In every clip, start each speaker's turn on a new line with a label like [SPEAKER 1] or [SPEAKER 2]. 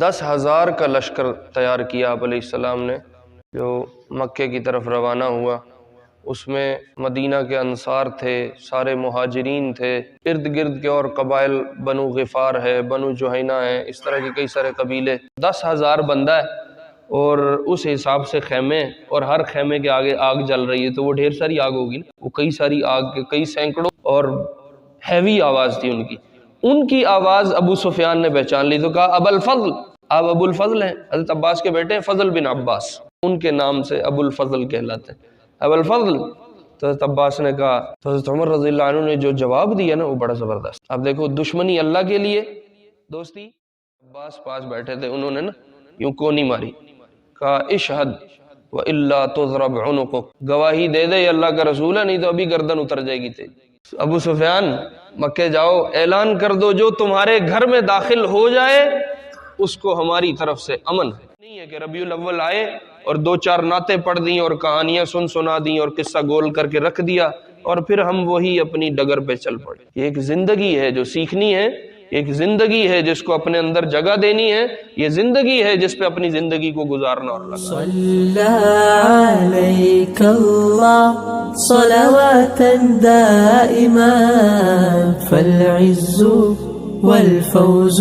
[SPEAKER 1] 10,000 کا لشکر تیار کیا آپ علیہ السلام نے، جو مکے کی طرف روانہ ہوا۔ اس میں مدینہ کے انصار تھے، سارے مہاجرین تھے، ارد گرد کے اور قبائل، بنو غفار ہے، بنو جوہینہ ہے، اس طرح کے کئی سارے قبیلے۔ 10,000 بندہ ہے اور اس حساب سے خیمے، اور ہر خیمے کے آگے آگ جل رہی ہے، تو وہ ڈھیر ساری آگ ہوگی، وہ کئی ساری آگ کے کئی سینکڑوں، اور ہیوی آواز تھی ان کی۔ ان کی آواز ابو سفیان نے پہچان لی تو کہا ابو الفضل، آپ ابو الفضل ہیں، حضرت عباس کے بیٹے ہیں، فضل بن عباس، ان کے نام سے ابو الفضل کہلاتے ہیں، ابو الفضل۔ تو حضرت عباس نے کہا، تو حضرت عمر رضی اللہ عنہ نے جو جواب دیا نا وہ بڑا زبردست۔ اب دیکھو، دشمنی اللہ کے لیے، دوستی عباس پاس بیٹھے تھے، انہوں نے نا یوں کونی ماری، کہا اشہد وَإِلَّا تُضْرَبْ عُنُقُكَ، گواہی دے دے یہ اللہ کا رسول ہے، نہیں تو ابھی گردن اتر جائے گی تیری۔ ابو سفیان، مکے جاؤ، اعلان کر دو جو تمہارے گھر میں داخل ہو جائے اس کو ہماری طرف سے امن ہے۔ نہیں ہے کہ ربیع الاول آئے اور 2-4 نعتیں پڑھ دیں اور کہانیاں سنا دیں اور قصہ گول کر کے رکھ دیا اور پھر ہم وہی اپنی ڈگر پہ چل پڑے۔ یہ ایک زندگی ہے جو سیکھنی ہے، ایک زندگی ہے جس کو اپنے اندر جگہ دینی ہے، یہ زندگی ہے جس پہ اپنی زندگی کو گزارنا اور لگانا۔
[SPEAKER 2] صلی علیک اللہ صلواتا دائما فالعز والفوز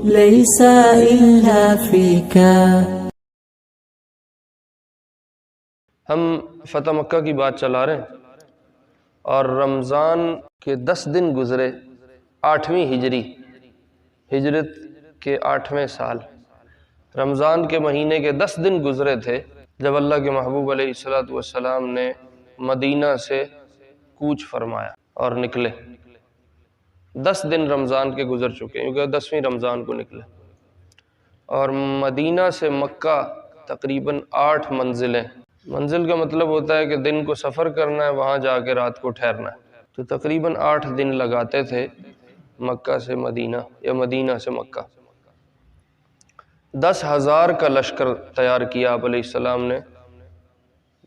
[SPEAKER 2] لیس الا فیک۔
[SPEAKER 1] ہم فتح مکہ کی بات چلا رہے ہیں اور رمضان کے 10 دن گزرے، 8ویں ہجری، ہجرت کے 8ویں سال، رمضان کے مہینے کے 10 دن گزرے تھے جب اللہ کے محبوب علیہ السلام نے مدینہ سے کوچ فرمایا اور نکلے۔ 10 دن رمضان کے گزر چکے، کیونکہ 10ویں رمضان کو نکلے، اور مدینہ سے مکہ تقریباً 8 منزلیں۔ منزل کا مطلب ہوتا ہے کہ دن کو سفر کرنا ہے، وہاں جا کے رات کو ٹھہرنا ہے، تو تقریباً 8 دن لگاتے تھے مکہ سے مدینہ یا مدینہ سے مکہ۔ 10,000 کا لشکر تیار کیا آپ علیہ السلام نے،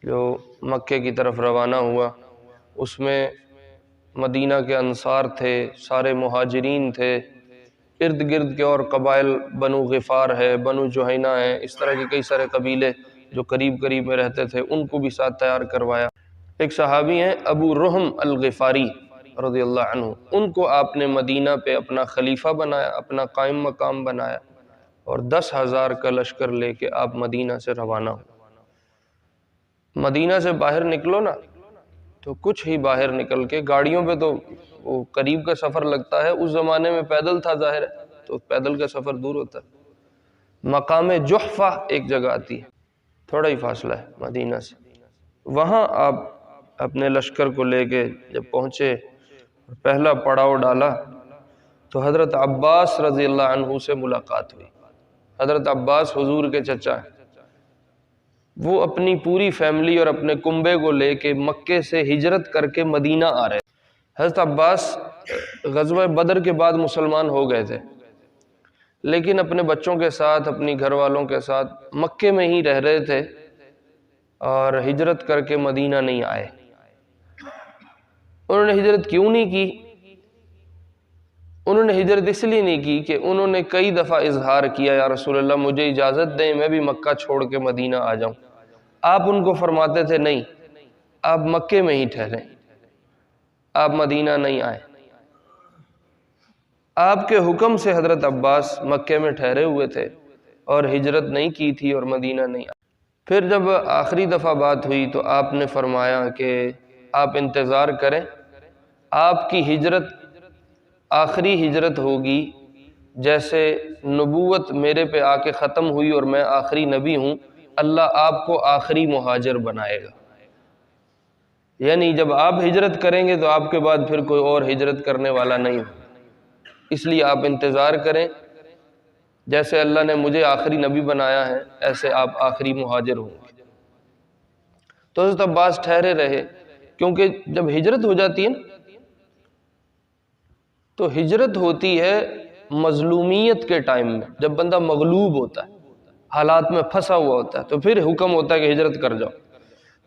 [SPEAKER 1] جو مکے کی طرف روانہ ہوا۔ اس میں مدینہ کے انصار تھے، سارے مہاجرین تھے، ارد گرد کے اور قبائل، بنو غفار ہے، بنو جوہینہ ہے، اس طرح کے کئی سارے قبیلے جو قریب قریب میں رہتے تھے، ان کو بھی ساتھ تیار کروایا۔ ایک صحابی ہیں ابو رحم الغفاری رضی اللہ عنہ، ان کو آپ نے مدینہ پہ اپنا خلیفہ بنایا، اپنا قائم مقام بنایا، اور 10,000 کا لشکر لے کے آپ مدینہ سے روانہ ہو۔ مدینہ سے باہر نکلو نا تو کچھ ہی باہر نکل کے، گاڑیوں پہ تو وہ قریب کا سفر لگتا ہے، اس زمانے میں پیدل تھا ظاہر ہے، تو پیدل کا سفر دور ہوتا ہے۔ مقام جحفہ ایک جگہ آتی ہے، تھوڑا ہی فاصلہ ہے مدینہ سے، وہاں آپ اپنے لشکر کو لے کے جب پہنچے، پہلا پڑاؤ ڈالا تو حضرت عباس رضی اللہ عنہ سے ملاقات ہوئی۔ حضرت عباس حضور کے چچا ہیں، وہ اپنی پوری فیملی اور اپنے کنبے کو لے کے مکے سے ہجرت کر کے مدینہ آ رہے تھے۔ حضرت عباس غزوہ بدر کے بعد مسلمان ہو گئے تھے، لیکن اپنے بچوں کے ساتھ، اپنی گھر والوں کے ساتھ مکے میں ہی رہ رہے تھے اور ہجرت کر کے مدینہ نہیں آئے۔ انہوں نے ہجرت کیوں نہیں کی؟ انہوں نے ہجرت اس لیے نہیں کی کہ انہوں نے کئی دفعہ اظہار کیا، یا رسول اللہ مجھے اجازت دیں میں بھی مکہ چھوڑ کے مدینہ آ جاؤں۔ آپ ان کو فرماتے تھے نہیں، آپ مکے میں ہی ٹھہریں، آپ مدینہ نہیں آئیں۔ آپ کے حکم سے حضرت عباس مکے میں ٹھہرے ہوئے تھے اور ہجرت نہیں کی تھی اور مدینہ نہیں آئے۔ پھر جب آخری دفعہ بات ہوئی تو آپ نے فرمایا کہ آپ انتظار کریں، آپ کی ہجرت آخری ہجرت ہوگی، جیسے نبوت میرے پہ آ کے ختم ہوئی اور میں آخری نبی ہوں، اللہ آپ کو آخری مہاجر بنائے گا۔ یعنی جب آپ ہجرت کریں گے تو آپ کے بعد پھر کوئی اور ہجرت کرنے والا نہیں ہو، اس لیے آپ انتظار کریں، جیسے اللہ نے مجھے آخری نبی بنایا ہے ایسے آپ آخری مہاجر ہوں گے۔ تو حضرت عباس ٹھہرے رہے، کیونکہ جب ہجرت ہو جاتی ہے تو ہجرت ہوتی ہے مظلومیت کے ٹائم میں، جب بندہ مغلوب ہوتا ہے، حالات میں پھنسا ہوا ہوتا ہے، تو پھر حکم ہوتا ہے کہ ہجرت کر جاؤ۔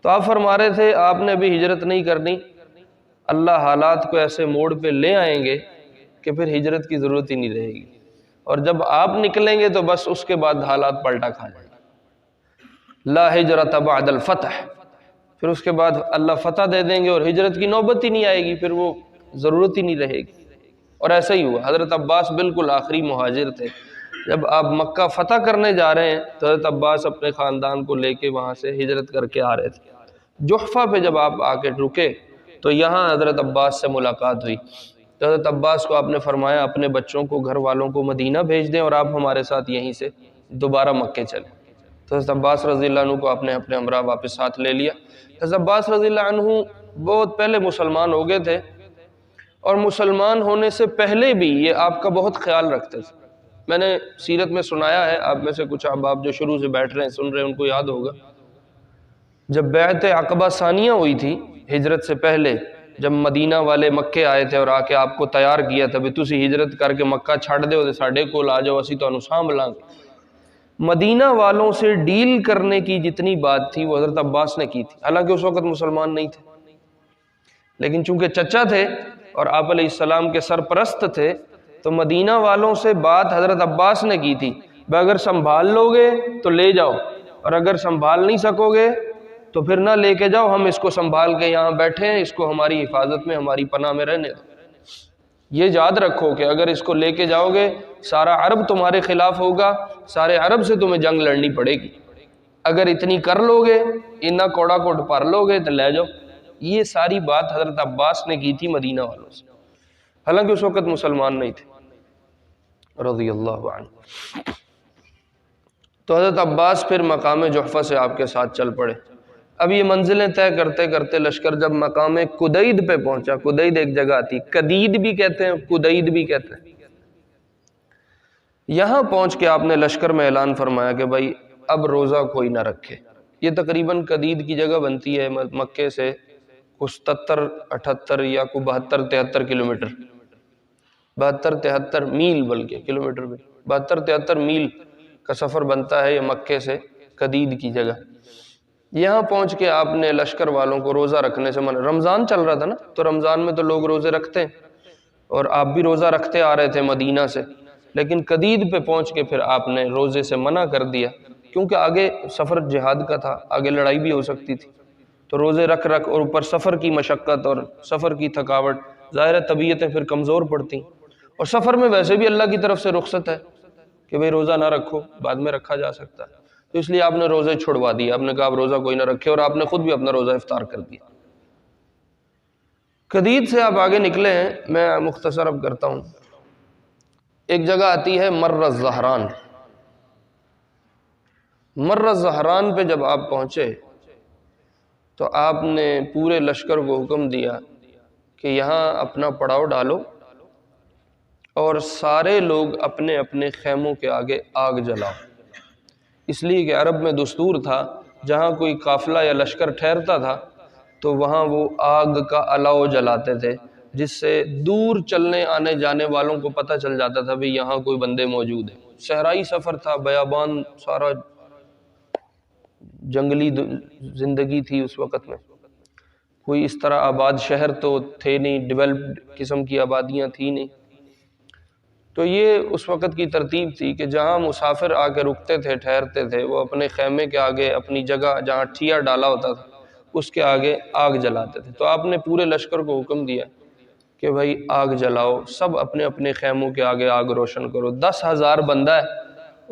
[SPEAKER 1] تو آپ فرما رہے تھے آپ نے بھی ہجرت نہیں کرنی، اللہ حالات کو ایسے موڑ پہ لے آئیں گے کہ پھر ہجرت کی ضرورت ہی نہیں رہے گی، اور جب آپ نکلیں گے تو بس اس کے بعد حالات پلٹا کھا جائیں گے۔ لا ہجرت بعد الفتح، پھر اس کے بعد اللہ فتح دے دیں گے اور ہجرت کی نوبت ہی نہیں آئے گی، پھر وہ ضرورت ہی نہیں رہے گی۔ اور ایسا ہی ہوا، حضرت عباس بالکل آخری مہاجر تھے۔ جب آپ مکہ فتح کرنے جا رہے ہیں تو حضرت عباس اپنے خاندان کو لے کے وہاں سے ہجرت کر کے آ رہے تھے۔ جحفہ پہ جب آپ آ کے رکے تو یہاں حضرت عباس سے ملاقات ہوئی، تو حضرت عباس کو آپ نے فرمایا اپنے بچوں کو، گھر والوں کو مدینہ بھیج دیں اور آپ ہمارے ساتھ یہیں سے دوبارہ مکے چلیں۔ تو حضرت عباس رضی اللہ عنہ کو آپ نے اپنے ہمراہ واپس ساتھ لے لیا۔ حضرت عباس رضی اللہ عنہ بہت پہلے مسلمان ہو گئے تھے، اور مسلمان ہونے سے پہلے بھی یہ آپ کا بہت خیال رکھتے تھے۔ میں نے سیرت میں سنایا ہے، آپ میں سے کچھ احباب جو شروع سے بیٹھ رہے ہیں سن رہے ہیں ان کو یاد ہوگا، جب بیعت عقبہ ثانیہ ہوئی تھی ہجرت سے پہلے، جب مدینہ والے مکے آئے تھے اور آ کے آپ کو تیار کیا تھا بھی تسی ہجرت کر کے مکہ چھڑ دے تے ساڈے کول آ جاؤ، اسی تانوں سانبھ لاں گے۔ مدینہ والوں سے ڈیل کرنے کی جتنی بات تھی وہ حضرت عباس نے کی تھی، حالانکہ اس وقت مسلمان نہیں تھے، لیکن چونکہ چچا تھے اور آپ علیہ السلام کے سرپرست تھے تو مدینہ والوں سے بات حضرت عباس نے کی تھی، اگر سنبھال لو گے تو لے جاؤ، اور اگر سنبھال نہیں سکو گے تو پھر نہ لے کے جاؤ، ہم اس کو سنبھال کے یہاں بیٹھے ہیں، اس کو ہماری حفاظت میں، ہماری پناہ میں رہنے دو۔ یہ یاد رکھو کہ اگر اس کو لے کے جاؤ گے سارا عرب تمہارے خلاف ہوگا، سارے عرب سے تمہیں جنگ لڑنی پڑے گی، اگر اتنی کر لو گے، اتنا کوڑا کوٹ پر لو گے تو لے جاؤ۔ یہ ساری بات حضرت عباس نے کی تھی مدینہ والوں سے، حالانکہ اس وقت مسلمان نہیں تھے رضی اللہ عنہ۔ تو حضرت عباس پھر مقام جحفہ سے آپ کے ساتھ چل پڑے۔ اب یہ منزلیں طے کرتے کرتے لشکر جب مقام کدید پہ پہنچا، کدید ایک جگہ آتی، کدید بھی کہتے ہیں کدید بھی کہتے ہیں، یہاں پہنچ کے آپ نے لشکر میں اعلان فرمایا کہ بھائی اب روزہ کوئی نہ رکھے۔ یہ تقریباً کدید کی جگہ بنتی ہے مکے سے کچھ 77-78 یا کوئی 72-73 کلومیٹر، 72-73 میل، بلکہ کلومیٹر بھی 72-73 میل کا سفر بنتا ہے یہ مکے سے کدید کی جگہ۔ یہاں پہنچ کے آپ نے لشکر والوں کو روزہ رکھنے سے منع، رمضان چل رہا تھا نا، تو رمضان میں تو لوگ روزے رکھتے ہیں اور آپ بھی روزہ رکھتے آ رہے تھے مدینہ سے، لیکن کدید پہ پہنچ کے پھر آپ نے روزے سے منع کر دیا، کیونکہ آگے سفر جہاد کا تھا، آگے لڑائی بھی ہو سکتی تھی، تو روزے رکھ اور اوپر سفر کی مشقت اور سفر کی تھکاوٹ، ظاہر طبیعتیں پھر کمزور پڑتی، اور سفر میں ویسے بھی اللہ کی طرف سے رخصت ہے کہ بھئی روزہ نہ رکھو، بعد میں رکھا جا سکتا ہے، تو اس لیے آپ نے روزے چھڑوا دیے، آپ نے کہا اب روزہ کوئی نہ رکھے، اور آپ نے خود بھی اپنا روزہ افطار کر دیا۔ کدید سے آپ آگے نکلے ہیں، میں مختصر اب کرتا ہوں۔ ایک جگہ آتی ہے مر الزہران، مر الزہران پہ جب آپ پہنچے تو آپ نے پورے لشکر کو حکم دیا کہ یہاں اپنا پڑاؤ ڈالو اور سارے لوگ اپنے اپنے خیموں کے آگے آگ جلاؤ، اس لیے کہ عرب میں دستور تھا جہاں کوئی قافلہ یا لشکر ٹھہرتا تھا تو وہاں وہ آگ کا الاؤ جلاتے تھے، جس سے دور چلنے آنے جانے والوں کو پتہ چل جاتا تھا بھی یہاں کوئی بندے موجود ہیں۔ صحرائی سفر تھا، بیابان، سارا جنگلی زندگی تھی اس وقت میں، کوئی اس طرح آباد شہر تو تھے نہیں، ڈیولپڈ قسم کی آبادیاں تھی نہیں، تو یہ اس وقت کی ترتیب تھی کہ جہاں مسافر آ کے رکتے تھے، ٹھہرتے تھے، وہ اپنے خیمے کے آگے، اپنی جگہ جہاں ٹھیا ڈالا ہوتا تھا اس کے آگے آگ جلاتے تھے۔ تو آپ نے پورے لشکر کو حکم دیا کہ بھائی آگ جلاؤ، سب اپنے اپنے خیموں کے آگے آگ روشن کرو۔ 10,000 بندہ ہے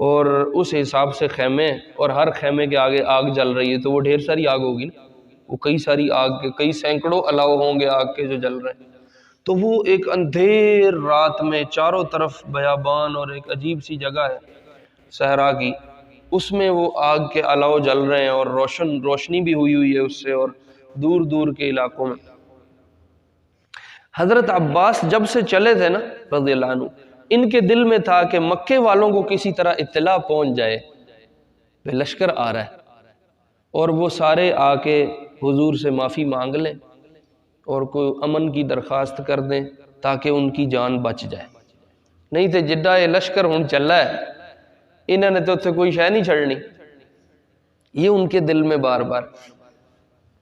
[SPEAKER 1] اور اس حساب سے خیمے، اور ہر خیمے کے آگے آگ جل رہی ہے تو وہ ڈھیر ساری آگ ہوگی نا، وہ کئی ساری آگ کے، کئی سینکڑوں الاؤ ہوں گے آگ کے جو جل رہے ہیں۔ تو وہ ایک اندھیر رات میں چاروں طرف بیابان اور ایک عجیب سی جگہ ہے صحرا کی، اس میں وہ آگ کے الاؤ جل رہے ہیں اور روشنی بھی ہوئی ہے اس سے، اور دور دور کے علاقوں میں۔ حضرت عباس جب سے چلے تھے نا رضی اللہ عنہ، ان کے دل میں تھا کہ مکے والوں کو کسی طرح اطلاع پہنچ جائے کہ لشکر آ رہا ہے، اور وہ سارے آ کے حضور سے معافی مانگ لیں اور کوئی امن کی درخواست کر دیں تاکہ ان کی جان بچ جائے۔ نہیں تو جڈا یہ لشکر ہن چلا ہے، انہوں نے تو اتنے کوئی شے نہیں چھڑنی، یہ ان کے دل میں بار بار۔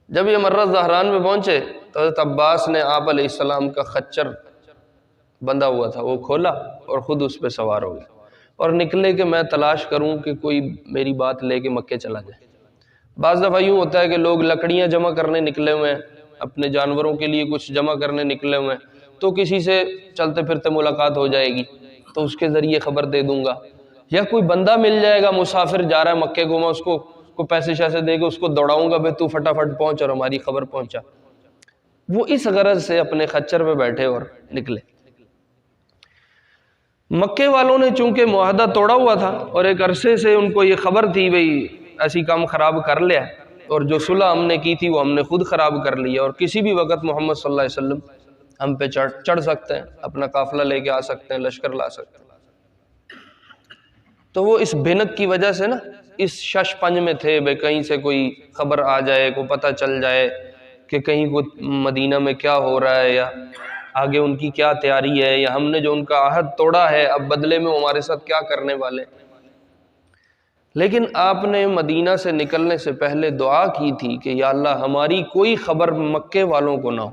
[SPEAKER 1] جب یہ مرہ زہران میں پہنچے تو حضرت عباس نے آپ علیہ السلام کا خچر بندھا ہوا تھا وہ کھولا اور خود اس پہ سوار ہو گیا، اور نکلے کہ میں تلاش کروں کہ کوئی میری بات لے کے مکے چلا جائے۔ بعض دفعہ یوں ہوتا ہے کہ لوگ لکڑیاں جمع کرنے نکلے ہوئے ہیں، اپنے جانوروں کے لیے کچھ جمع کرنے نکلے ہوئے ہیں، تو کسی سے چلتے پھرتے ملاقات ہو جائے گی تو اس کے ذریعے خبر دے دوں گا، یا کوئی بندہ مل جائے گا مسافر جا رہا ہے مکے کو، میں اس کو پیسے شیسے دے کے اس کو دوڑاؤں گا، بھائی تو فٹافٹ پہنچ اور ہماری خبر پہنچا۔ وہ اس غرض سے اپنے خچر پہ بیٹھے اور نکلے۔ مکے والوں نے چونکہ معاہدہ توڑا ہوا تھا اور ایک عرصے سے ان کو یہ خبر تھی بھئی ایسی کام خراب کر لیا، اور جو صلح ہم نے کی تھی وہ ہم نے خود خراب کر لیا، اور کسی بھی وقت محمد صلی اللہ علیہ وسلم ہم پہ چڑھ سکتے ہیں، اپنا قافلہ لے کے آ سکتے ہیں، لشکر لا سکتے ہیں۔ تو وہ اس بھنک کی وجہ سے نا اس شش پنج میں تھے، بھئی کہیں سے کوئی خبر آ جائے، کو پتہ چل جائے کہ کہیں کو مدینہ میں کیا ہو رہا ہے، یا آگے ان کی کیا تیاری ہے، یا ہم نے جو ان کا عہد توڑا ہے اب بدلے میں ہمارے ساتھ کیا کرنے والے۔ لیکن آپ نے مدینہ سے نکلنے سے پہلے دعا کی تھی کہ یا اللہ ہماری کوئی خبر مکے والوں کو نہ ہو،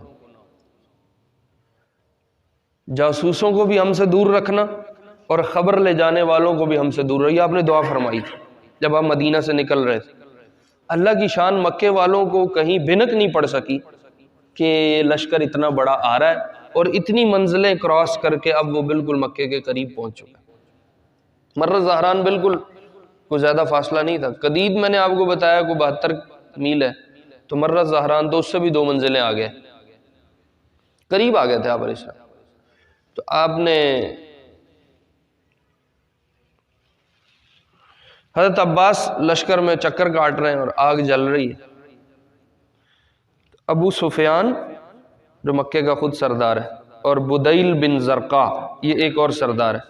[SPEAKER 1] جاسوسوں کو بھی ہم سے دور رکھنا اور خبر لے جانے والوں کو بھی ہم سے دور رکھنا۔ آپ نے دعا فرمائی تھی جب آپ مدینہ سے نکل رہے تھے۔ اللہ کی شان مکے والوں کو کہیں بھنک نہیں پڑ سکی کہ لشکر اتنا بڑا آ رہا ہے، اور اتنی منزلیں کراس کر کے اب وہ بالکل مکے کے قریب پہنچ چکے۔ مرہ زہران بالکل کوئی زیادہ فاصلہ نہیں تھا، قدید میں نے آپ کو بتایا کوئی 72 میل ہے، تو مرہ زہران تو اس سے بھی 2 منزلیں آ گئے، قریب آ گئے تھے آپ علیہ السلام۔ تو آپ نے حضرت عباس لشکر میں چکر کاٹ رہے ہیں اور آگ جل رہی ہے۔ ابو سفیان جو مکے کا خود سردار ہے، اور بدیل بن زرقا یہ ایک اور سردار ہے،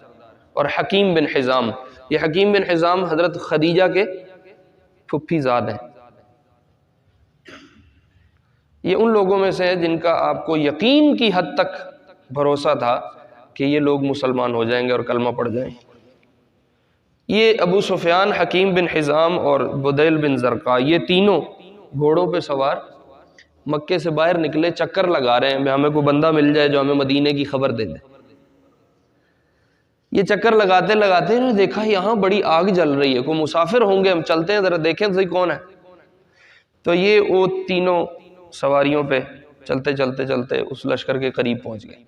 [SPEAKER 1] اور حکیم بن حزام، یہ حکیم بن حزام حضرت خدیجہ کے پھپھی زاد ہیں۔ یہ ان لوگوں میں سے ہے جن کا آپ کو یقین کی حد تک بھروسہ تھا کہ یہ لوگ مسلمان ہو جائیں گے اور کلمہ پڑھ جائیں گے۔ یہ ابو سفیان، حکیم بن حزام اور بدیل بن زرقا، یہ تینوں گھوڑوں پہ سوار مکے سے باہر نکلے، چکر لگا رہے ہیں ہمیں کوئی بندہ مل جائے جو ہمیں مدینے کی خبر دے دے۔ یہ چکر لگاتے لگاتے انہوں نے دیکھا یہاں بڑی آگ جل رہی ہے، کوئی مسافر ہوں گے، ہم چلتے ہیں ذرا دیکھیں صحیح کون ہے۔ تو یہ وہ تینوں سواریوں پہ چلتے چلتے چلتے اس لشکر کے قریب پہنچ گئے،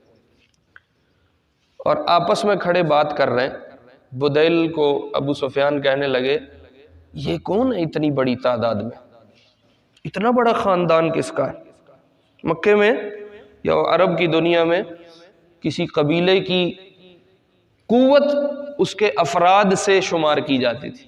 [SPEAKER 1] اور آپس میں کھڑے بات کر رہے ہیں۔ بدیل کو ابو سفیان کہنے لگے یہ کون ہے اتنی بڑی تعداد میں، اتنا بڑا خاندان کس کا ہے؟ مکے میں یا عرب کی دنیا میں کسی قبیلے کی قوت اس کے افراد سے شمار کی جاتی تھی،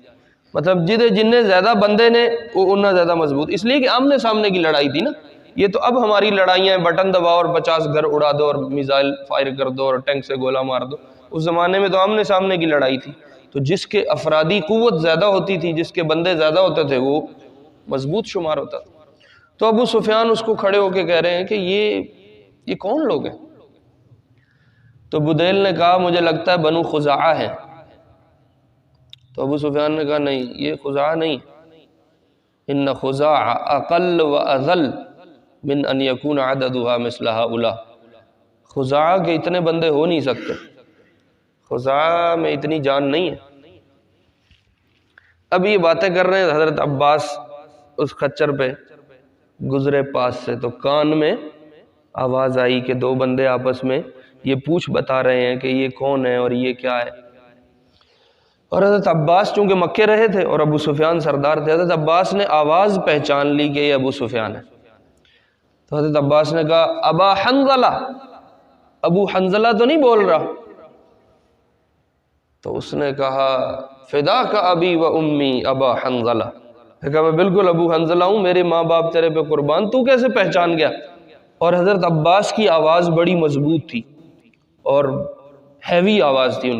[SPEAKER 1] مطلب جتنے زیادہ بندے نے وہ اتنا زیادہ مضبوط، اس لیے کہ آمنے سامنے کی لڑائی تھی نا۔ یہ تو اب ہماری لڑائیاں بٹن دباؤ اور 50 گھر اڑا دو اور میزائل فائر کر دو اور ٹینک سے گولہ مار دو، اس زمانے میں تو آمنے سامنے کی لڑائی تھی۔ تو جس کے افرادی قوت زیادہ ہوتی تھی، جس کے بندے زیادہ ہوتے تھے، وہ مضبوط شمار ہوتا تھا۔ تو ابو سفیان اس کو کھڑے ہو کے کہہ رہے ہیں کہ یہ کون لوگ ہیں؟ تو بدیل نے کہا مجھے لگتا ہے بنو خزاعہ ہے۔ تو ابو سفیان نے کہا نہیں، یہ خزاعہ نہیں، ان خزاعہ اقل و اذل من ان یکون عددها مثل هؤلاء، خزاعہ کے اتنے بندے ہو نہیں سکتے، خزاعہ میں اتنی جان نہیں ہے۔ اب یہ باتیں کر رہے ہیں، حضرت عباس اس خچر پہ گزرے پاس سے، تو کان میں آواز آئی کہ 2 بندے آپس میں یہ پوچھ بتا رہے ہیں کہ یہ کون ہے اور یہ کیا ہے۔ اور حضرت عباس چونکہ مکے رہے تھے اور ابو سفیان سردار تھے، حضرت عباس نے آواز پہچان لی کہ یہ ابو سفیان ہے۔ تو حضرت عباس نے کہا ابا حنظلہ، ابو حنظلہ تو نہیں بول رہا؟ تو اس نے کہا فداک ابی و امی ابا حنظلہ، کہا میں بالکل ابو حنظلہ ہوں، میرے ماں باپ تیرے پہ قربان، تو کیسے پہچان گیا؟ اور حضرت عباس کی آواز بڑی مضبوط تھی اور ہیوی آواز تھی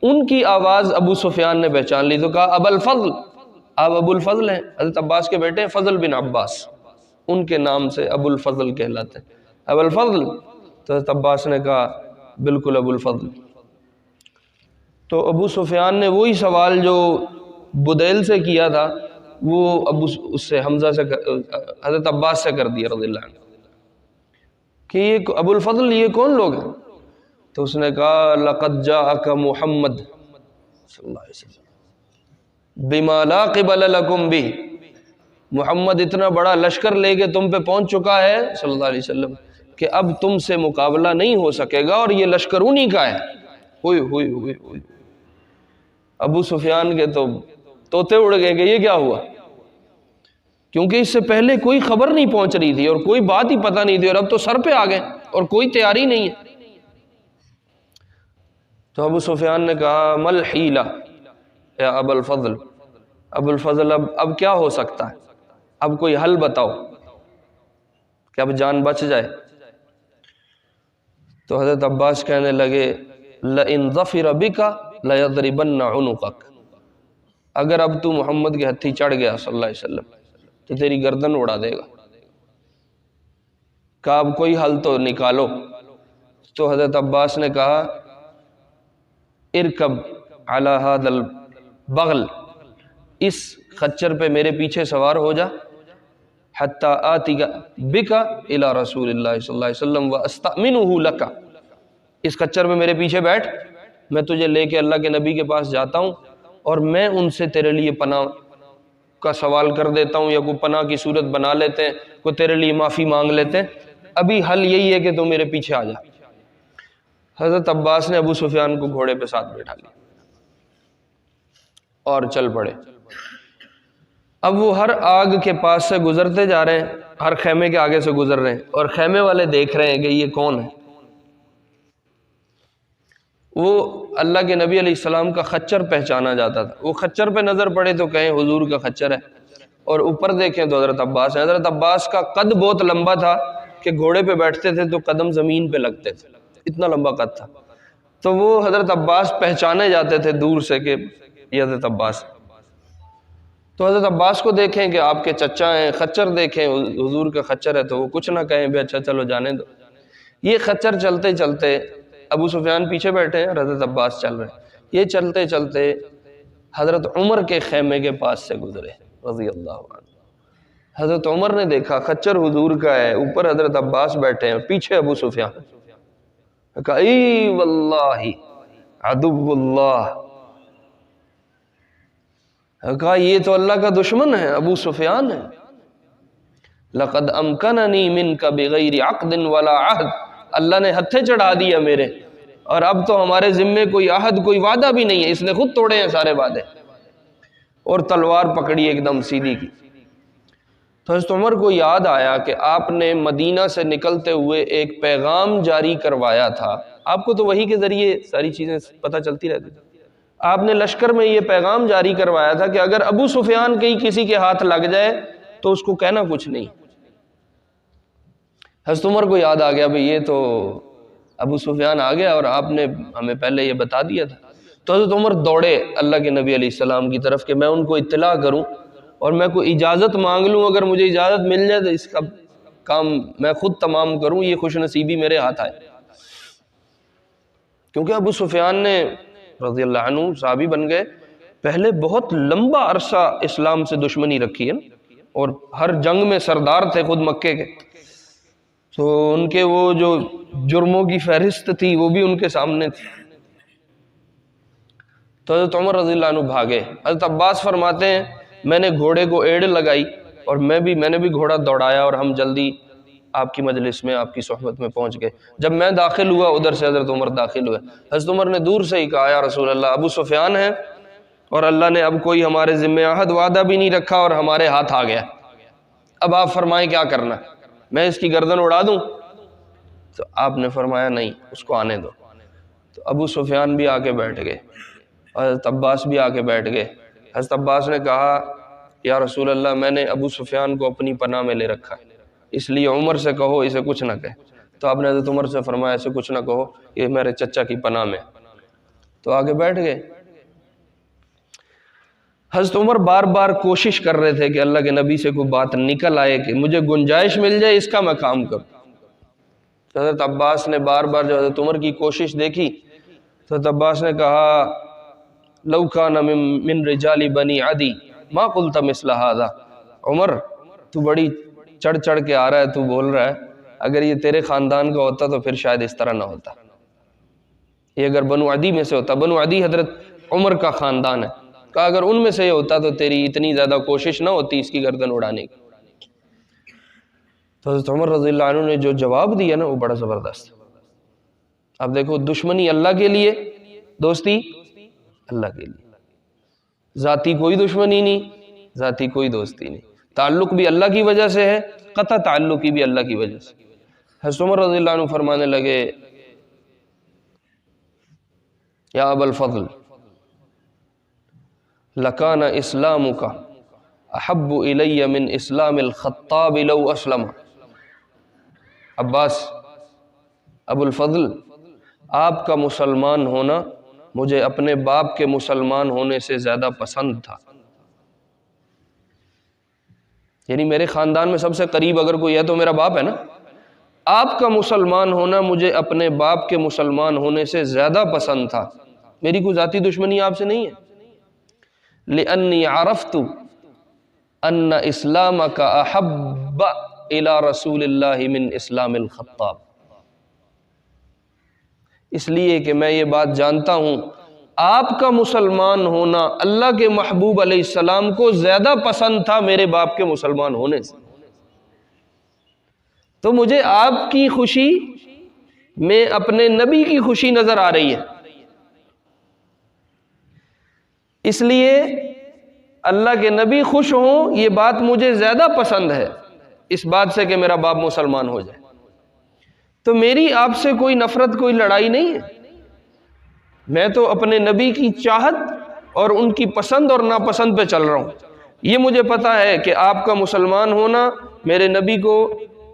[SPEAKER 1] ان کی آواز ابو سفیان نے پہچان لی، تو کہا ابو الفضل، آپ ابو الفضل ہیں، حضرت عباس کے بیٹے ہیں فضل بن عباس، ان کے نام سے ابو الفضل کہلاتے ہیں، ابو الفضل۔ تو حضرت عباس نے کہا بالکل ابو الفضل۔ تو ابو سفیان نے وہی سوال جو بدیل سے کیا تھا وہ اس سے حمزہ سے حضرت عباس سے کر دیا رضی اللہ عنہ کہ یہ ابو الفضل یہ کون لوگ ہیں؟ تو اس نے کہا لقد جاءک محمد صلی اللہ علیہ وسلم، بما لا قبل لکم بہ، محمد اتنا بڑا لشکر لے کے تم پہ پہنچ چکا ہے صلی اللہ علیہ وسلم کہ اب تم سے مقابلہ نہیں ہو سکے گا، اور یہ لشکر انہی کا ہے۔ ہوئی ہوئی ہوئی ہوئی، ابو سفیان کے تو طوطے اڑ گئے کہ یہ کیا ہوا، کیونکہ اس سے پہلے کوئی خبر نہیں پہنچ رہی تھی اور کوئی بات ہی پتہ نہیں تھی، اور اب تو سر پہ آ گئے اور کوئی تیاری نہیں ہے۔ تو ابو سفیان نے کہا مل حیلہ یا ابو الفضل، ابو الفضل اب کیا ہو سکتا ہے، اب کوئی حل بتاؤ کہ اب جان بچ جائے۔ تو حضرت عباس کہنے لگے لئن ظفر بک لیضربن عنقک، اگر اب تو محمد کے ہتھی چڑھ گیا صلی اللہ علیہ وسلم تو تیری گردن اڑا دے گا۔ کہا اب کوئی حل تو نکالو۔ تو حضرت عباس نے کہا ارکب علی ھذا البغل، اس خچر پہ میرے پیچھے سوار ہو جا، حتی آتی بک الی رسول اللہ صلی اللہ علیہ وسلم واستأمنہ لک، اس خچر پہ میرے پیچھے بیٹھ، میں تجھے لے کے اللہ کے نبی کے پاس جاتا ہوں اور میں ان سے تیرے لیے پناہ کا سوال کر دیتا ہوں، یا کوئی پناہ کی صورت بنا لیتے ہیں، کوئی تیرے لیے معافی مانگ لیتے ہیں، ابھی حل یہی ہے کہ تو میرے پیچھے آ جا۔ حضرت عباس نے ابو سفیان کو گھوڑے پہ ساتھ بیٹھا لیا اور چل پڑے۔ اب وہ ہر آگ کے پاس سے گزرتے جا رہے ہیں، ہر خیمے کے آگے سے گزر رہے ہیں، اور خیمے والے دیکھ رہے ہیں کہ یہ کون ہے۔ وہ اللہ کے نبی علیہ السلام کا خچر پہچانا جاتا تھا، وہ خچر پہ نظر پڑے تو کہیں حضور کا خچر ہے، اور اوپر دیکھیں تو حضرت عباس ہے۔ حضرت عباس کا قد بہت لمبا تھا کہ گھوڑے پہ بیٹھتے تھے تو قدم زمین پہ لگتے تھے، اتنا لمبا قد تھا۔ تو وہ حضرت عباس پہچانے جاتے تھے دور سے کہ یہ حضرت عباس۔ تو حضرت عباس کو دیکھیں کہ آپ کے چچا ہیں، خچر دیکھیں حضور کا خچر ہے تو وہ کچھ نہ کہیں بھی اچھا چلو جانے دو۔ یہ خچر چلتے چلتے، ابو سفیان پیچھے بیٹھے ہیں اور حضرت عباس چل رہے ہیں، یہ چلتے چلتے حضرت عمر کے خیمے کے پاس سے گزرے رضی اللہ عنہ۔ حضرت عمر نے دیکھا خچر حضور کا ہے، اوپر حضرت عباس بیٹھے ہیں، پیچھے ابو سفیان۔ کہا ای واللہ عدو اللہ، کہا یہ تو اللہ کا دشمن ہے، ابو سفیان ہے۔ لقد امکننی منک بغیر عقد ولا عہد، اللہ نے ہتھے چڑھا دیا میرے، اور اب تو ہمارے ذمے کوئی عہد کوئی وعدہ بھی نہیں ہے، اس نے خود توڑے ہیں سارے وعدے، اور تلوار پکڑی ایک دم سیدھی کی۔ تو حضرت عمر کو یاد آیا کہ آپ نے مدینہ سے نکلتے ہوئے ایک پیغام جاری کروایا تھا، آپ کو تو وحی کے ذریعے ساری چیزیں پتہ چلتی رہتی تھی، آپ نے لشکر میں یہ پیغام جاری کروایا تھا کہ اگر ابو سفیان کسی کے ہاتھ لگ جائے تو اس کو کہنا کچھ نہیں۔ حضرت عمر کو یاد آ گیا بھئی یہ تو ابو سفیان آ گیا اور آپ نے ہمیں پہلے یہ بتا دیا تھا۔ تو حضرت عمر دوڑے اللہ کے نبی علیہ السلام کی طرف کہ میں ان کو اطلاع کروں اور میں کوئی اجازت مانگ لوں، اگر مجھے اجازت مل جائے تو اس کا کام میں خود تمام کروں، یہ خوش نصیبی میرے ہاتھ آئے۔ کیونکہ ابو سفیان نے رضی اللہ عنہ صحابی بن گئے، پہلے بہت لمبا عرصہ اسلام سے دشمنی رکھی ہے اور ہر جنگ میں سردار تھے خود مکے کے، تو ان کے وہ جو جرموں کی فہرست تھی وہ بھی ان کے سامنے تھی۔ تو حضرت عمر رضی اللہ عنہ بھاگے۔ حضرت عباس فرماتے ہیں میں نے گھوڑے کو ایڑ لگائی اور میں نے بھی گھوڑا دوڑایا اور ہم جلدی آپ کی مجلس میں آپ کی صحبت میں پہنچ گئے۔ جب میں داخل ہوا ادھر سے حضرت عمر داخل ہوئے۔ حضرت عمر نے دور سے ہی کہا یا رسول اللہ ابو سفیان ہے اور اللہ نے اب کوئی ہمارے ذمہ عہد وعدہ بھی نہیں رکھا اور ہمارے ہاتھ آ گیا، اب آپ فرمائیں کیا کرنا، میں اس کی گردن اڑا دوں؟ تو آپ نے فرمایا نہیں، اس کو آنے دو۔ تو ابو سفیان بھی آ کے بیٹھ گئے، حضرت عباس بھی آ کے بیٹھ گئے۔ حضرت عباس نے کہا یا رسول اللہ میں نے ابو سفیان کو اپنی پناہ میں لے رکھا ہے، اس لیے عمر سے کہو اسے کچھ نہ کہے۔ تو آپ نے حضرت عمر سے فرمایا اسے کچھ نہ کہو، یہ میرے چچا کی پناہ میں۔ تو آگے بیٹھ گئے۔ حضرت عمر بار بار کوشش کر رہے تھے کہ اللہ کے نبی سے کوئی بات نکل آئے کہ مجھے گنجائش مل جائے اس کا میں کام کروں۔ تو حضرت عباس نے بار بار جو حضرت عمر کی کوشش دیکھی تو حضرت عباس نے کہا لو کان من رجال بنی عدی ما قلت مثل هذا، عمر تو بڑی چڑھ چڑھ کے آ رہا ہے، تو بول رہا ہے اگر یہ تیرے خاندان کا ہوتا تو پھر شاید اس طرح نہ ہوتا، یہ اگر بنو عدی میں سے ہوتا۔ بنو عدی حضرت عمر کا خاندان ہے. کہا اگر ان میں سے یہ ہوتا تو تیری اتنی زیادہ کوشش نہ ہوتی اس کی گردن اڑانے کی. تو حضرت عمر رضی اللہ عنہ نے جو جواب دیا نا وہ بڑا زبردست. اب دیکھو دشمنی اللہ کے لیے، دوستی اللہ کے لیے، ذاتی کوئی دشمنی نہیں، ذاتی کوئی دوستی نہیں، تعلق بھی اللہ کی وجہ سے ہے، قطع تعلقی بھی اللہ کی وجہ سے. حضرت عمر رضی اللہ عنہ فرمانے لگے یا ابا الفضل لکان اسلامک احب الی من اسلام الخطاب لو اسلم. عباس، ابو الفضل، آپ کا مسلمان ہونا مجھے اپنے باپ کے مسلمان ہونے سے زیادہ پسند تھا. یعنی میرے خاندان میں سب سے قریب اگر کوئی ہے تو میرا باپ ہے نا. آپ کا مسلمان ہونا مجھے اپنے باپ کے مسلمان ہونے سے زیادہ پسند تھا. میری کوئی ذاتی دشمنی آپ سے نہیں ہے. لأنی عرفت ان اسلامک احب الی رسول اللہ من اسلام الخطاب. اس لیے کہ میں یہ بات جانتا ہوں آپ کا مسلمان ہونا اللہ کے محبوب علیہ السلام کو زیادہ پسند تھا میرے باپ کے مسلمان ہونے سے. تو مجھے آپ کی خوشی میں اپنے نبی کی خوشی نظر آ رہی ہے، اس لیے اللہ کے نبی خوش ہوں یہ بات مجھے زیادہ پسند ہے اس بات سے کہ میرا باپ مسلمان ہو جائے. تو میری آپ سے کوئی نفرت، کوئی لڑائی نہیں ہے. میں تو اپنے نبی کی چاہت اور ان کی پسند اور ناپسند پہ چل رہا ہوں. یہ مجھے پتا ہے کہ آپ کا مسلمان ہونا میرے نبی کو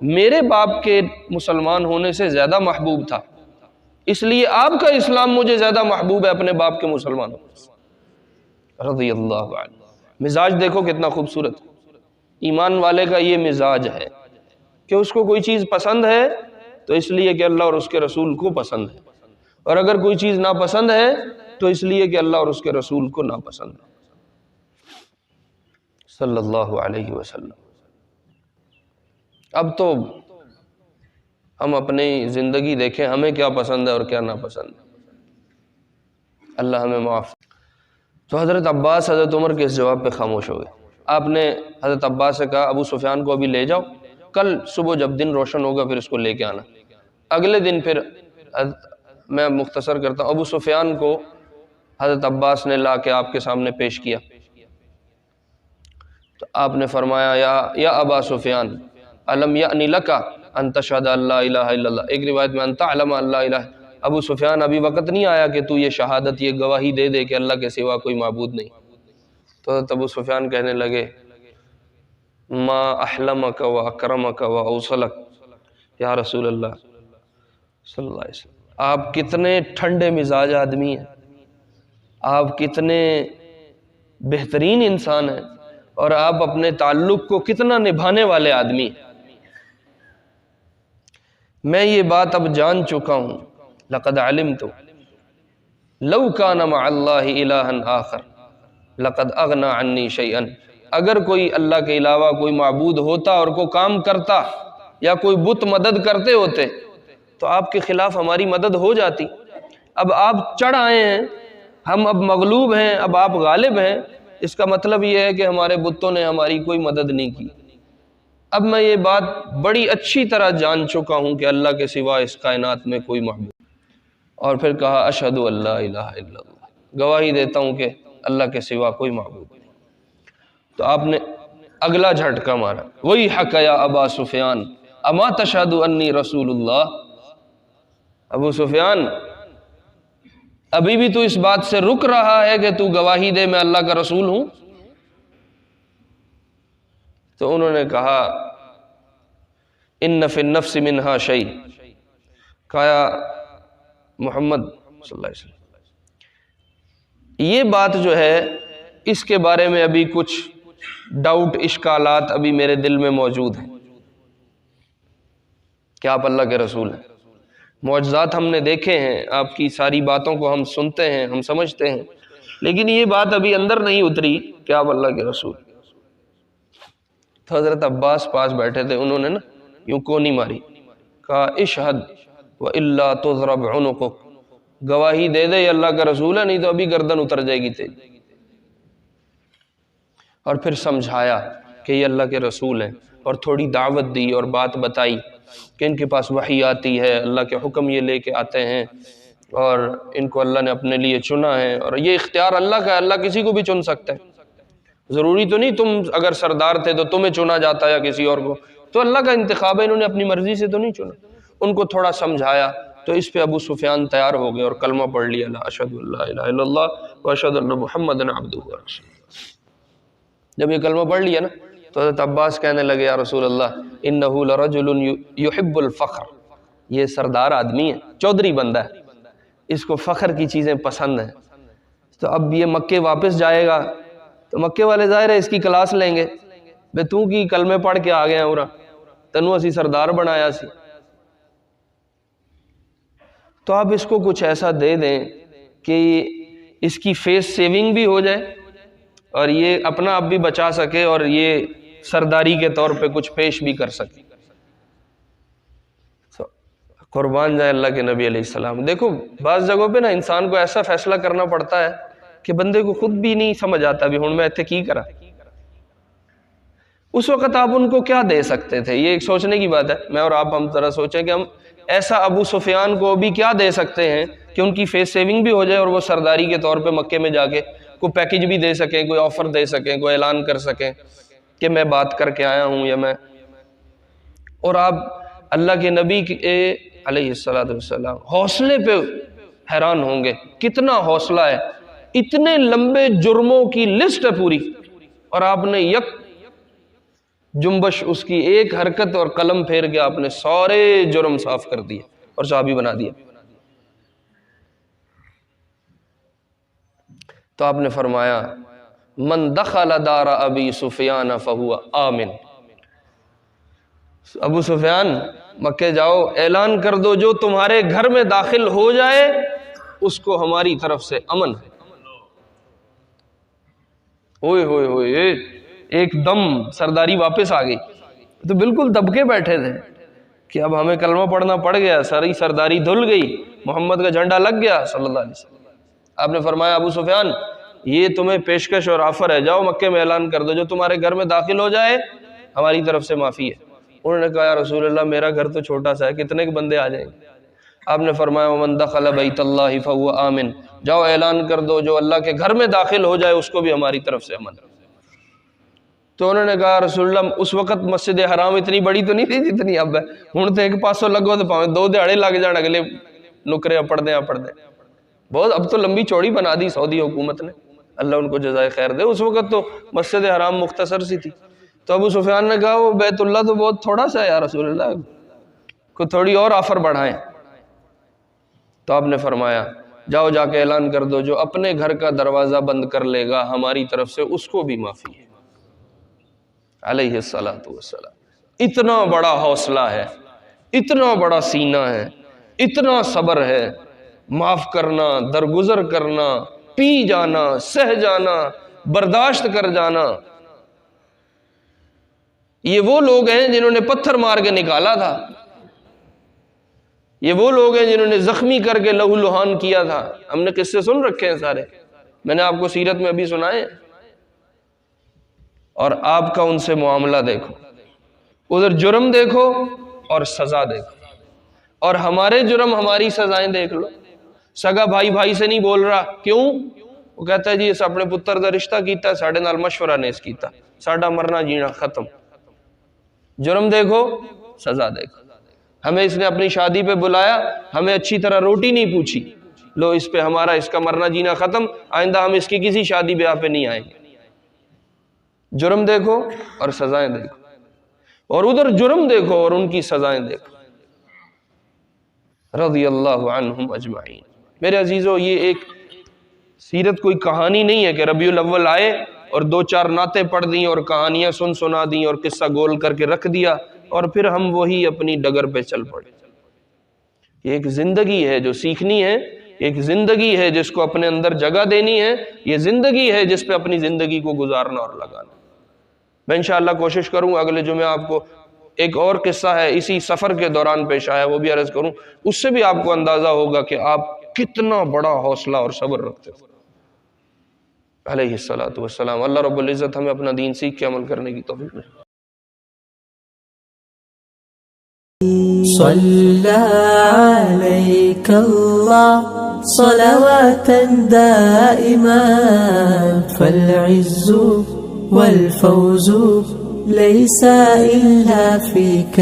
[SPEAKER 1] میرے باپ کے مسلمان ہونے سے زیادہ محبوب تھا، اس لیے آپ کا اسلام مجھے زیادہ محبوب ہے اپنے باپ کے مسلمان ہونے سے. رضی اللہ عنہ. مزاج دیکھو کتنا خوبصورت. ایمان والے کا یہ مزاج ہے کہ اس کو کوئی چیز پسند ہے تو اس لیے کہ اللہ اور اس کے رسول کو پسند ہے، اور اگر کوئی چیز ناپسند ہے تو اس لیے کہ اللہ اور اس کے رسول کو ناپسند ہے. صلی اللہ علیہ وسلم. اب تو ہم اپنی زندگی دیکھیں ہمیں کیا پسند ہے اور کیا ناپسند ہے. اللہ ہمیں معاف. تو حضرت عباس حضرت عمر کے اس جواب پہ خاموش ہو گئے. آپ نے حضرت عباس سے کہا ابو سفیان کو ابھی لے جاؤ، کل صبح جب دن روشن ہوگا پھر اس کو لے کے آنا. اگلے دن پھر میں مختصر کرتا ہوں، ابو سفیان کو حضرت عباس نے لا کے آپ کے سامنے پیش کیا. تو آپ نے فرمایا یا ابا سفیان الم یأنی لک ان تشہد ان لا الہ الا اللہ. ایک روایت میں ان تعلم ان لا الہ. ابو سفیان ابھی وقت نہیں آیا کہ تو یہ شہادت، یہ گواہی دے دے کہ اللہ کے سوا کوئی معبود نہیں. تو ابو سفیان کہنے لگے ما احلمک و اکرمک و اوصلک یا رسول اللہ صلی اللہ علیہ وسلم. آپ کتنے ٹھنڈے مزاج آدمی ہیں، آپ کتنے بہترین انسان ہیں، اور آپ اپنے تعلق کو کتنا نبھانے والے آدمی ہیں. میں یہ بات اب جان چکا ہوں. لقد علمت لو کان مع اللہ الہا آخر لقد اغنى عنی شیئا. اگر کوئی اللہ کے علاوہ کوئی معبود ہوتا اور کوئی کام کرتا یا کوئی بت مدد کرتے ہوتے تو آپ کے خلاف ہماری مدد ہو جاتی. اب آپ چڑھ آئے ہیں، ہم اب مغلوب ہیں، اب آپ غالب ہیں، اس کا مطلب یہ ہے کہ ہمارے بتوں نے ہماری کوئی مدد نہیں کی. اب میں یہ بات بڑی اچھی طرح جان چکا ہوں کہ اللہ کے سوا اس کائنات میں کوئی معبود. اور پھر کہا اشہد ان لا الہ الا اللہ، گواہی دیتا ہوں کہ اللہ کے سوا کوئی معبود نہیں. تو آپ نے اگلا جھٹکا مارا، وہی حق یا ابا سفیان اما تشہد انی رسول اللہ. ابو سفیان ابھی بھی تو اس بات سے رک رہا ہے کہ تو گواہی دے میں اللہ کا رسول ہوں. تو انہوں نے کہا ان فی النفس منہا شیء. کہا محمد صلی اللہ علیہ وسلم یہ بات جو ہے اس کے بارے میں ابھی کچھ ڈاؤٹ، اشکالات ابھی میرے دل میں موجود ہیں کہ آپ اللہ کے رسول ہیں. معجزات ہم نے دیکھے ہیں، آپ کی ساری باتوں کو ہم سنتے ہیں، ہم سمجھتے ہیں، لیکن یہ بات ابھی اندر نہیں اتری کہ آپ اللہ کے رسول. تو حضرت عباس پاس بیٹھے تھے، انہوں نے نا یوں کونی ماری، کہا اشہد وَإِلَّا تُضْرَبْ عُنُقُكَ. گواہی دے دے یہ اللہ کا رسول ہے، نہیں تو ابھی گردن اتر جائے گی تیری۔ اور پھر سمجھایا کہ یہ اللہ کے رسول ہیں، اور تھوڑی دعوت دی اور بات بتائی کہ ان کے پاس وحی آتی ہے، اللہ کے حکم یہ لے کے آتے ہیں، اور ان کو اللہ نے اپنے لیے چنا ہے، اور یہ اختیار اللہ کا ہے، اللہ کسی کو بھی چن سکتا ہے۔ ضروری تو نہیں تم اگر سردار تھے تو تمہیں چنا جاتا یا کسی اور کو، تو اللہ کا انتخاب ہے، انہوں نے اپنی مرضی سے تو نہیں چنا۔ ان کو تھوڑا سمجھایا تو اس پہ ابو سفیان تیار ہو گئے اور کلمہ پڑھ لیا، لا اشہد ان لا الہ الا اللہ و اشہد ان محمدا عبدہ ورسولہ۔ جب یہ کلمہ پڑھ لیا نا تو حضرت عباس کہنے لگے یا رسول اللہ انہ لرجل یحب الفخر، یہ سردار آدمی ہے، چودھری بندہ ہے، اس کو فخر کی چیزیں پسند ہیں، تو اب یہ مکے واپس جائے گا تو مکے والے ظاہر ہے اس کی کلاس لیں گے، بے تو کی کلمے پڑھ کے آ گئے ہیں اورا تنو اسی سردار بنایا سی، تو آپ اس کو کچھ ایسا دے دیں کہ اس کی فیس سیونگ بھی ہو جائے اور یہ اپنا آپ بھی بچا سکے اور یہ سرداری کے طور پہ کچھ پیش بھی کر سکے۔ قربان جائے اللہ کے نبی علیہ السلام۔ دیکھو بعض جگہوں پہ نا انسان کو ایسا فیصلہ کرنا پڑتا ہے کہ بندے کو خود بھی نہیں سمجھ آتا بھی ہن میں ایتھے کی کرا۔ اس وقت آپ ان کو کیا دے سکتے تھے، یہ ایک سوچنے کی بات ہے۔ میں اور آپ ہم ذرا سوچیں کہ ہم ایسا ابو سفیان کو بھی کیا دے سکتے ہیں کہ ان کی فیس سیونگ بھی ہو جائے اور وہ سرداری کے طور پہ مکے میں جا کے کوئی پیکج بھی دے سکیں، کوئی آفر دے سکیں، کوئی اعلان کر سکیں کہ میں بات کر کے آیا ہوں یا میں۔ اور آپ اللہ کے نبی کے علیہ السلام حوصلے پہ حیران ہوں گے، کتنا حوصلہ ہے، اتنے لمبے جرموں کی لسٹ ہے پوری، اور آپ نے یک جنبش اس کی ایک حرکت اور قلم پھیر کے آپ نے سارے جرم صاف کر دیے اور صحابی بنا دیا۔ تو آپ نے فرمایا من دخل دار ابی سفیان فہو آمن، ابو سفیان مکے جاؤ، اعلان کر دو جو تمہارے گھر میں داخل ہو جائے اس کو ہماری طرف سے امن ہے۔ ہوئے ہوئے ہوئے ایک دم سرداری واپس آ گئی، تو بالکل دبکے بیٹھے تھے کہ اب ہمیں کلمہ پڑھنا پڑ گیا، ساری سرداری دھل گئی، محمد کا جھنڈا لگ گیا صلی اللہ علیہ وسلم۔ آپ نے فرمایا ابو سفیان یہ تمہیں پیشکش اور آفر ہے، جاؤ مکے میں اعلان کر دو جو تمہارے گھر میں داخل ہو جائے ہماری طرف سے معافی ہے۔ انہوں نے کہا یا رسول اللہ میرا گھر تو چھوٹا سا ہے، کتنے کے بندے آ جائیں گے؟ آپ نے فرمایا ومن دخل بیت اللہ فہو آمن، جاؤ اعلان کر دو جو اللہ کے گھر میں داخل ہو جائے اس کو بھی ہماری طرف سے امن۔ تو انہوں نے کہا رسول اللہ اس وقت مسجد حرام اتنی بڑی تو نہیں تھی جتنی اب ہے، ہوں تو ایک پاسوں لگو تو پاویں دو دیہڑے لگ جان اگلے نکرے اپڑ دیں بہت، اب تو لمبی چوڑی بنا دی سعودی حکومت نے، اللہ ان کو جزائے خیر دے۔ اس وقت تو مسجد حرام مختصر سی تھی، تو ابو سفیان نے کہا وہ بیت اللہ تو بہت تھوڑا سا ہے یا رسول اللہ، کو تھوڑی اور آفر بڑھائیں۔ تو آپ نے فرمایا جاؤ جا کے اعلان کر دو جو اپنے گھر کا دروازہ بند کر لے گا ہماری طرف سے اس کو بھی معافی ہے علیہ الصلوۃ والسلام۔ اتنا بڑا حوصلہ ہے، اتنا بڑا سینہ ہے، اتنا صبر ہے، معاف کرنا، درگزر کرنا، پی جانا، سہ جانا، برداشت کر جانا۔ یہ وہ لوگ ہیں جنہوں نے پتھر مار کے نکالا تھا، یہ وہ لوگ ہیں جنہوں نے زخمی کر کے لہو لہان کیا تھا۔ ہم نے قصے سن رکھے ہیں سارے، میں نے آپ کو سیرت میں ابھی سنائے، اور آپ کا ان سے معاملہ دیکھو، ادھر جرم دیکھو اور سزا دیکھو، اور ہمارے جرم ہماری سزائیں دیکھ لو۔ سگا بھائی بھائی سے نہیں بول رہا، کیوں؟ وہ کہتا ہے جی اس اپنے پتر دا رشتہ کیتا ہے، ساڑھے نال مشورہ نے اس کیتا، ساڑھا مرنا جینا ختم۔ جرم دیکھو سزا دیکھو۔ ہمیں اس نے اپنی شادی پہ بلایا، ہمیں اچھی طرح روٹی نہیں پوچھی، لو اس پہ ہمارا اس کا مرنا جینا ختم، آئندہ ہم اس کی کسی شادی بیاہ پہ نہیں آئیں گے۔ جرم دیکھو اور سزائیں دیکھو، اور ادھر جرم دیکھو اور ان کی سزائیں دیکھو۔ رضی اللہ عنہم اجمعین۔ میرے عزیزو یہ ایک سیرت کوئی کہانی نہیں ہے کہ ربیع الاول آئے اور دو چار نعتیں پڑھ دیں اور کہانیاں سنا دیں اور قصہ گول کر کے رکھ دیا اور پھر ہم وہی اپنی ڈگر پہ چل پڑے۔ یہ ایک زندگی ہے جو سیکھنی ہے، ایک زندگی ہے جس کو اپنے اندر جگہ دینی ہے، یہ زندگی ہے جس پہ اپنی زندگی کو گزارنا اور لگانا۔ میں انشاءاللہ کوشش کروں اگلے جمعے آپ کو ایک اور قصہ ہے اسی سفر کے دوران پیش آیا وہ بھی عرض کروں، اس سے بھی آپ کو اندازہ ہوگا کہ آپ کتنا بڑا حوصلہ اور صبر رکھتے تھے علیہ الصلوۃ والسلام. اللہ رب العزت ہمیں اپنا دین سیکھ کے عمل کرنے کی توفیق دے.
[SPEAKER 2] صلى عليك الله صلواتا دائما فالعز والفوز ليس إلا فيك